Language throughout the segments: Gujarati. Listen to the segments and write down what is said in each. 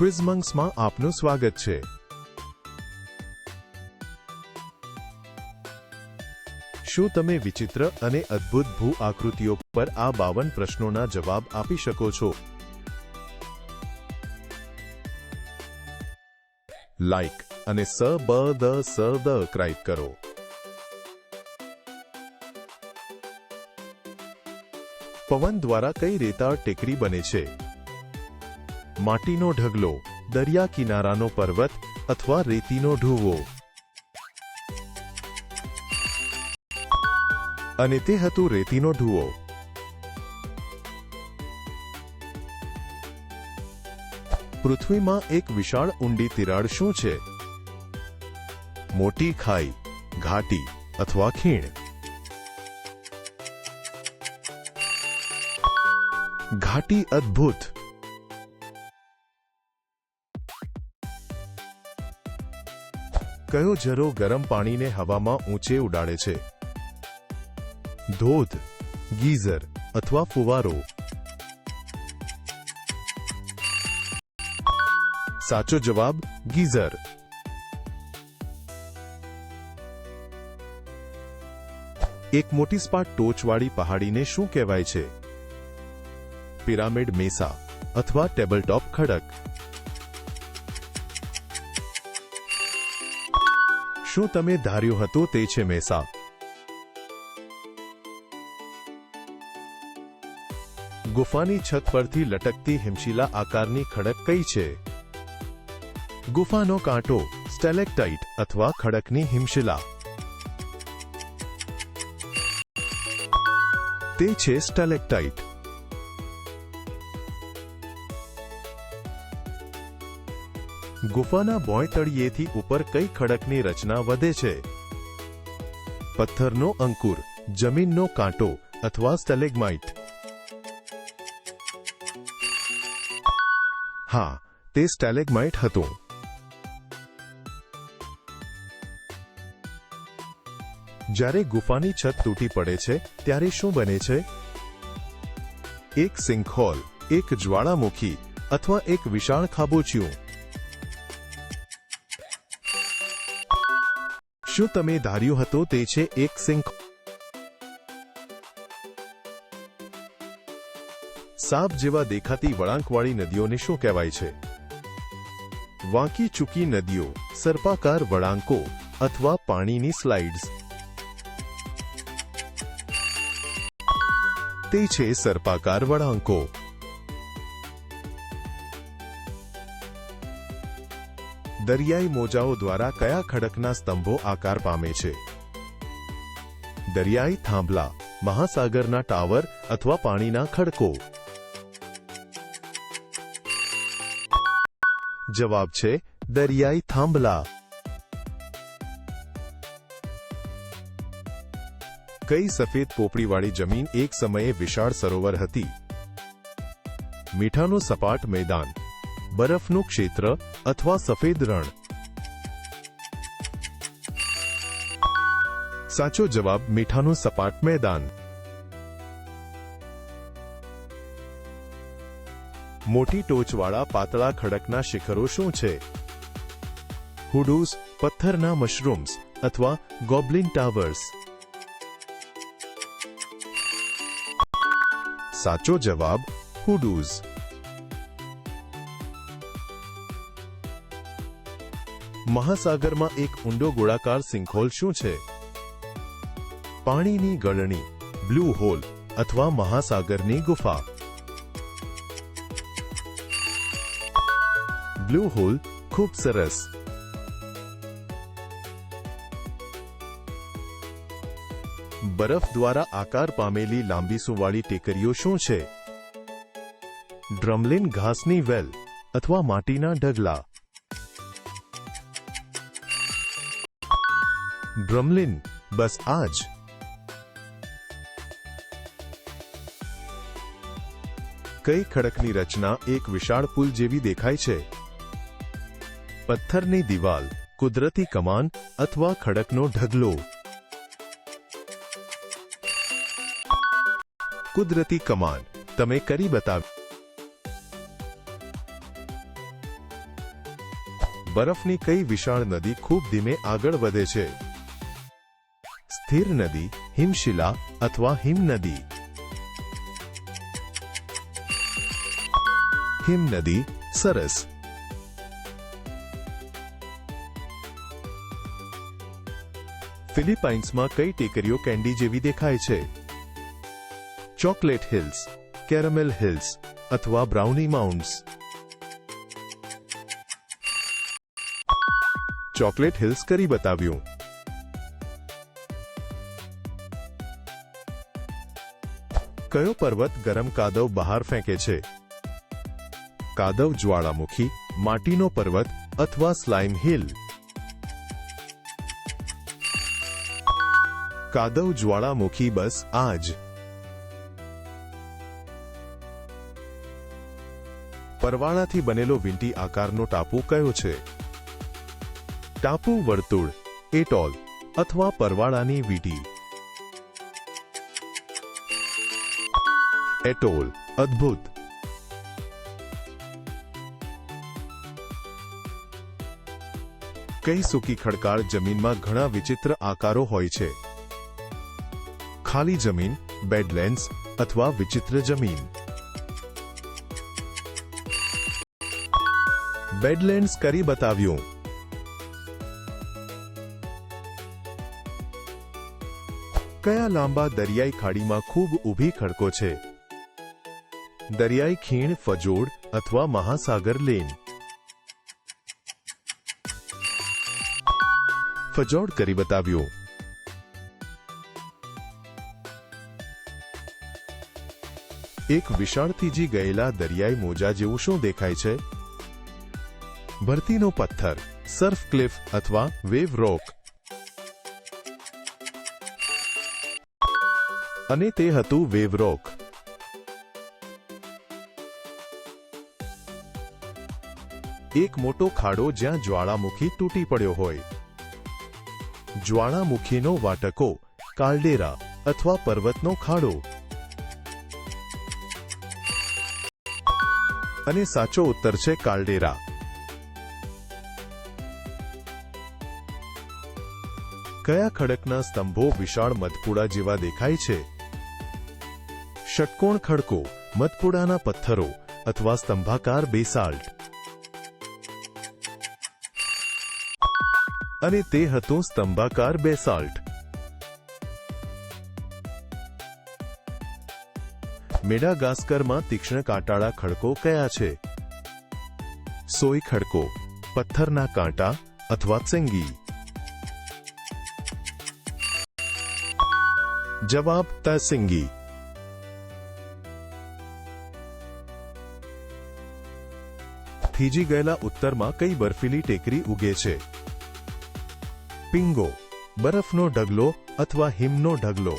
ક્વિઝમંક્સમાં આપનું સ્વાગત છે। શું તમે વિચિત્ર અને અદ્ભુત ભૂ આકૃતિઓ પર આ 52 પ્રશ્નોના જવાબ આપી શકો છો? લાઇક અને સબસ્ક્રાઇબ કરો। પવન દ્વારા કઈ રેતાળ ટેકરી બને છે? માટીનો ઢગલો, દરિયા કિનારાનો પર્વત અથવા રેતીનો ઢૂવો? અને તે હતું રેતીનો ઢૂવો। પૃથ્વીમાં એક વિશાળ ઊંડી તિરાડ શું છે? મોટી ખાઈ, ઘાટી અથવા ખીણ? ઘાટી અદ્ભુત। કયો ઝરો ગરમ પાણીને હવામાં ઊંચે ઉડાડે છે? ધોધ, ગીઝર અથવા ફુવારો? સાચો જવાબ ગીઝર। એક મોટી સપાટ ટોચવાળી પહાડીને શું કહેવાય છે? પિરામિડ મેસા અથવા ટેબલટોપ ખડક? શું તમે ધાર્યું હતું તે છે મેસા? ગુફાની છત પરથી લટકતી હિમશીલા આકારની ખડક કઈ છે? ગુફાનો કાંટો, સ્ટેલેક્ટાઇટ અથવા ખડકની હિમશીલા? તે છે સ્ટેલેક્ટાઇટ। ગુફાના ભોંય તળિયેથી ઉપર કઈ ખડકની રચના વધે છે? પથ્થરનો અંકુર, જમીનનો કાંટો અથવા સ્ટેલેગ્માઇટ? હા, તે સ્ટેલેગ્માઇટ હતું। જ્યારે ગુફાની છત તૂટી પડે છે ત્યારે શું બને છે? એક સિંકહોલ, એક જ્વાળામુખી અથવા એક વિશાળ ખાબોચિયું? શું તમે ધાર્યું હતું તે છે એક સિંક? સાપ જેવા દેખાતી વળાંકવાળી નદીઓને શું કહેવાય છે? વાંકી ચૂકી નદીઓ, સર્પાકાર વળાંકો અથવા પાણીની સ્લાઇડ્સ? તે છે સર્પાકાર વળાંકો। દરિયાઈ મોજાઓ દ્વારા કયા ખડકના સ્તંભો આકાર પામે છે? દરિયાઈ થાંભલા, મહાસાગરના ટાવર અથવા પાણીના ખડકો? જવાબ છે દરિયાઈ થાંભલા। કઈ સફેદ પોપડીવાળી જમીન એક સમયે વિશાળ સરોવર હતી? મીઠાનું સપાટ મેદાન, બરફનું ક્ષેત્ર અથવા સફેદ રણ? સાચો જવાબ મીઠાનું સપાટ મેદાન। મોટી ટોચવાળા પાતળા ખડકના શિખરો શું છે? હુડુસ, પથ્થરના મશરૂમ્સ અથવા ગોબ્લિન ટાવર્સ? સાચો જવાબ હુડુસ। મહાસાગરમાં એક ઊંડો ગોળાકાર સિંકહોલ શું છે? પાણીની ગળણી, બ્લુ હોલ અથવા મહાસાગરની ગુફા? બ્લુ હોલ ખૂબ સરસ। બરફ દ્વારા આકાર પામેલી લાંબી સુંવાળી ટેકરીઓ શું છે? ડ્રમલિન ઘાસની વેલ અથવા માટીના ઢગલા? ડ્રમલિન, બસ આ જ। કઈ ખડકની રચના એક વિશાળ પુલ જેવી દેખાય છે? પથ્થરની દિવાલ, કુદરતી કમાન અથવા ખડકનો ઢગલો? કુદરતી કમાન। તમે કરી બતાવી। બરફની કઈ વિશાળ નદી ખૂબ ધીમે આગળ વધે છે? સ્થિર નદી, હિમશિલા અથવા હિમનદી? હિમનદી. સરસ. ફિલિપાઇન્સમાં કઈ ટેકરીઓ કેન્ડી જેવી દેખાય છે? ચોકલેટ હિલ્સ, કેરામેલ હિલ્સ અથવા બ્રાઉની માઉન્ટ્સ? ચોકલેટ હિલ્સ કરી બતાવ્યું. કયો પર્વત ગરમ કાદવ બહાર ફેંકે છે? કાદવ જ્વાળામુખી, માટીનો પર્વત અથવા સ્લાઇમ હિલ? કાદવ જ્વાળામુખી. બસ આ જ. પરવાળાથી બનેલો વીંટી આકારનો ટાપુ કયો છે? ટાપુ વર્તુળ, એટોલ અથવા પરવાળાની વીંટી? એટોલ. અદ્ભુત. કઈ સૂકી ખડકાળ જમીનમાં ઘણા વિચિત્ર આકારો હોય છે? ખાલી જમીન, બેડલેન્ડ્સ અથવા વિચિત્ર જમીન? બેડલેન્ડ્સ કરી બતાવ્યું. કયા લાંબા દરિયાઈ ખાડીમાં ખૂબ ઊભી ખડકો છે? દરિયાઈ ખીણ, ફજોડ અથવા મહાસાગર લેન? ફજોડ કરી બતાવ્યું. એક વિશાળ થીજી ગયેલા દરિયાઈ મોજા જેવું શું દેખાય છે? ભરતીનો પથ્થર, સર્ફ ક્લિફ અથવા વેવ રોક? અને તે હતું વેવ રોક. એક મોટો ખાડો જ્યાં જ્વાળામુખી તૂટી પડ્યો હોય. જ્વાળામુખીનો વાટકો, કાલ્ડેરા અથવા પર્વતનો ખાડો? અને સાચો ઉત્તર છે કાલ્ડેરા. કયા ખડકના સ્તંભો વિશાળ મધપુડા જેવા દેખાય છે? ષટકોણ ખડકો, મધપુડાના પથ્થરો અથવા સ્તંભાકાર બેસાલ્ટ? અને તે હતું સ્તંભાકાર બેસાલ્ટ. મેડાગાસ્કરમાં તીક્ષ્ણ કાંટાળા ખડકો કયા છે? સોય ખડકો, પથ્થરના કાંટા અથવા ત્સેંગી? જવાબ ત્સેંગી. થીજી ગયેલા ઉત્તરમાં કઈ બર્ફીલી ટેકરી ઉગે છે? પિંગો, બરફનો ઢગલો અથવા હિમનો ઢગલો?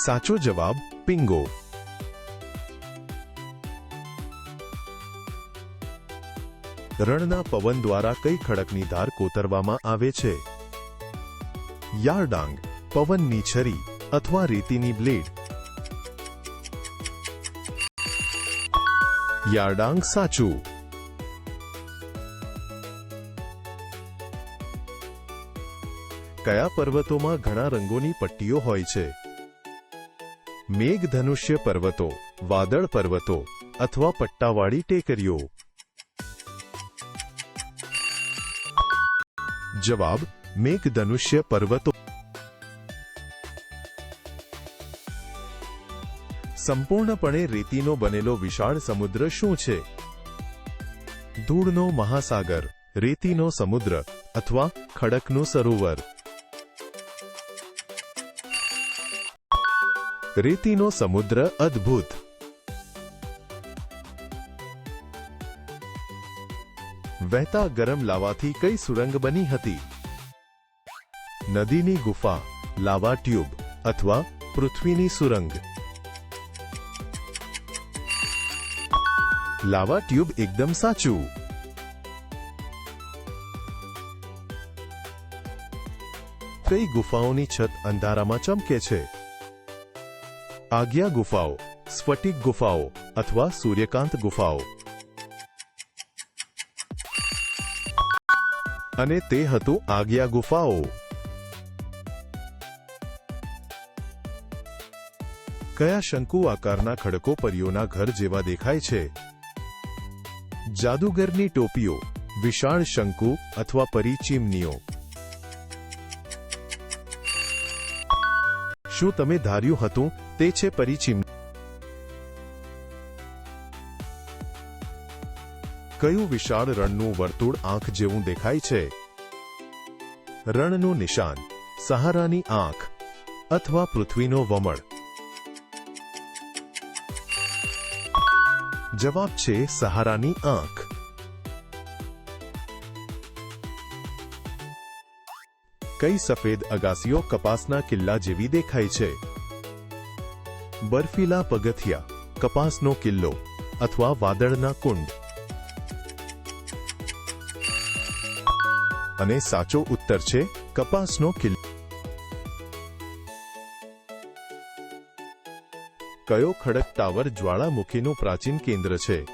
સાચો જવાબ પિંગો. રણના પવન દ્વારા કઈ ખડકની ધાર કોતરવામાં આવે છે? યારડાંગ, પવનની છરી અથવા રેતીની બ્લેડ? યારડાંગ સાચું. કયા પર્વતોમાં ઘણા રંગોની પટ્ટીઓ હોય છે? મેઘધનુષ્ય પર્વતો, વાદળ પર્વતો અથવા પટ્ટાવાળી ટેકરીઓ? જવાબ મેઘધનુષ્ય પર્વતો. સંપૂર્ણપણે રેતીનો બનેલો વિશાળ સમુદ્ર શું છે? ધૂળનો મહાસાગર, રેતીનો સમુદ્ર અથવા ખડકનું સરોવર? રેતીનો સમુદ્ર. અદ્ભુત. વહેતા ગરમ લાવાથી કઈ સુરંગ બની હતી? નદીની ગુફા, લાવા ટ્યુબ અથવા પૃથ્વીની સુરંગ? લાવા ટ્યુબ એકદમ સાચું. કઈ ગુફાઓની છત અંધારામાં ચમકે છે? આજ્ઞા ગુફાઓ, સ્ફટિક ગુફાઓ અથવા સૂર્યકાંત ગુફાઓ? અને તે હતું આગિયા ગુફાઓ. કયા શંકુ આકારના ખડકો પરીઓના ઘર જેવા દેખાય છે? જાદુગરની ટોપીઓ, વિશાળ શંકુ અથવા પરી ચીમનીઓ? શું તમે ધાર્યું હતું તે છે પરી ચીમની? કયું વિશાળ રણનું વર્તુળ આંખ જેવું દેખાય છે? રણનું નિશાન, સહારાની આંખ અથવા પૃથ્વીનો વમળ? જવાબ છે સહારાની આંખ. કઈ સફેદ અગાસીઓ કપાસના કિલ્લા જેવી દેખાય છે? બર્ફીલા પગથિયા, કપાસનો કિલ્લો અથવા વાદળના કુંડ? અને સાચો ઉત્તર છે કપાસનો કિલ્લો. કયો ખડક ટાવર જ્વાળામુખીનું પ્રાચીન કેન્દ્ર છે?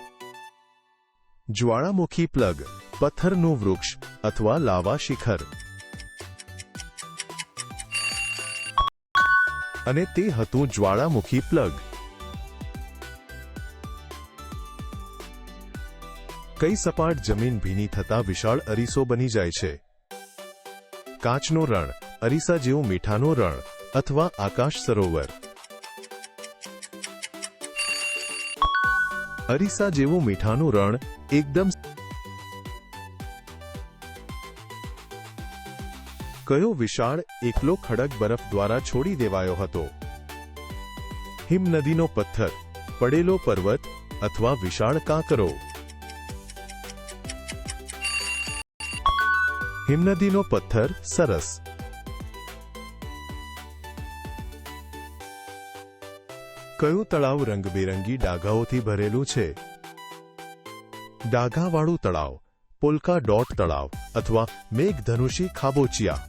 જ્વાળામુખી પ્લગ, પથ્થરનું વૃક્ષ અથવા લાવા શિખર? અને તે હતું જ્વાળામુખી પ્લગ. કઈ સપાટ જમીન ભીની થતા વિશાળ અરીસો બની જાય છે? કાચનો રણ, અરીસા જેવું મીઠાનો રણ અથવા આકાશ સરોવર? અરીસા જેવું મીઠાનું રણ એકદમ. કયો વિશાળ એકલો ખડક બરફ દ્વારા છોડી દેવાયો હતો? હિમનદીનો પથ્થર, પડેલો પર્વત અથવા વિશાળ કાંકરો? હિમનદીનો પથ્થર. સરસ. કયું તળાવ રંગબેરંગી ડાઘાઓથી ભરેલું છે? ડાઘાવાળું તળાવ, પોલ્કા ડોટ તળાવ અથવા મેઘધનુષી ખાબોચિયા?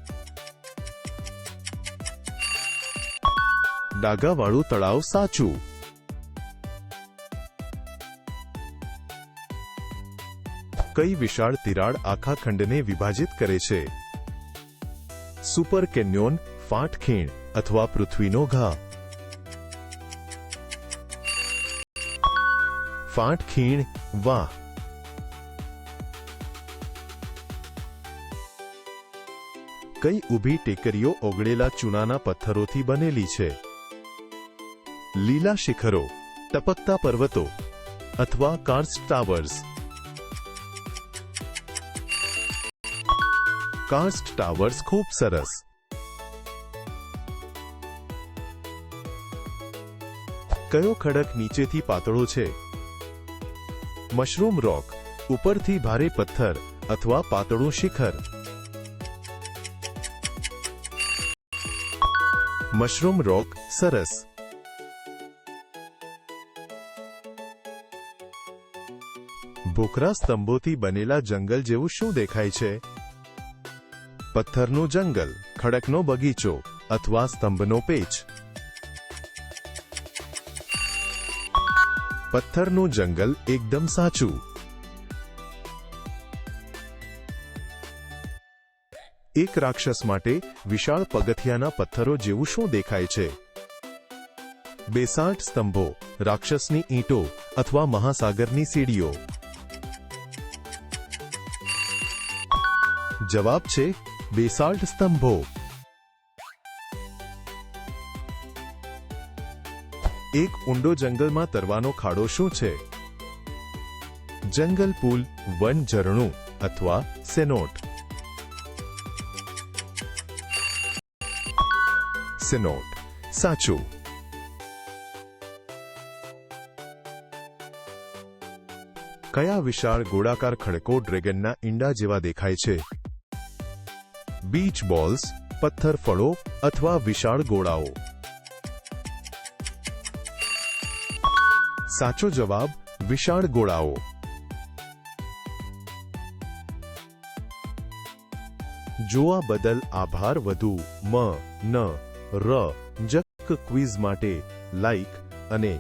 ડાઘાવાળું તળાવ સાચું. કઈ વિશાળ તિરાડ આખા ખંડને વિભાજિત કરે છે? સુપર કેન્યોન, ફાટ ખીણ અથવા પૃથ્વીનો ઘા? ફાટ ખીણ. વાહ. કઈ ઊભી ટેકરીઓ ઓગળેલા ચૂનાના પથ્થરોથી બનેલી છે? લીલા શિખરો, ટપકતા પર્વતો અથવા કાર્સ્ટ ટાવર્સ? Karst towers. ખૂબ સરસ. કયો ખડક નીચેથી પાતળો છે? મશરૂમ રોક, ઉપરથી ભારે પથ્થર અથવા પાતળું શિખર? મશરૂમ રોક. સરસ. ભૂખરા સ્તંભોથી બનેલા જંગલ જેવું શું દેખાય છે? પથ્થરનું જંગલ, ખડકનો બગીચો અથવા સ્તંભનો પેચ? પથ્થરનું જંગલ એકદમ સાચું. એક રાક્ષસ માટે વિશાળ પગથિયાના પથ્થરો જેવું શું દેખાય છે? બેસાલ્ટ સ્તંભો, રાક્ષસની ઈંટો અથવા મહાસાગરની સીડીઓ? જવાબ છે બેસાલ્ટ સ્તંભો. એક ઊંડો જંગલમાં તરવાનો ખાડો શું છે? જંગલ પુલ, વન ઝરણું અથવા સેનોટ? સેનોટ. સાચું. કયા વિશાળ ગોળાકાર ખડકો ડ્રેગનના ઈંડા જેવા દેખાય છે? બીચ બોલ્સ, પથ્થર ફળો અથવા વિશાળ ગોળાઓ? સાચો જવાબ વિશાળ ગોળાઓ. જોવા બદલ આભાર. વધુ મ, ન, ર, જ ક્વિઝ માટે લાઈક અને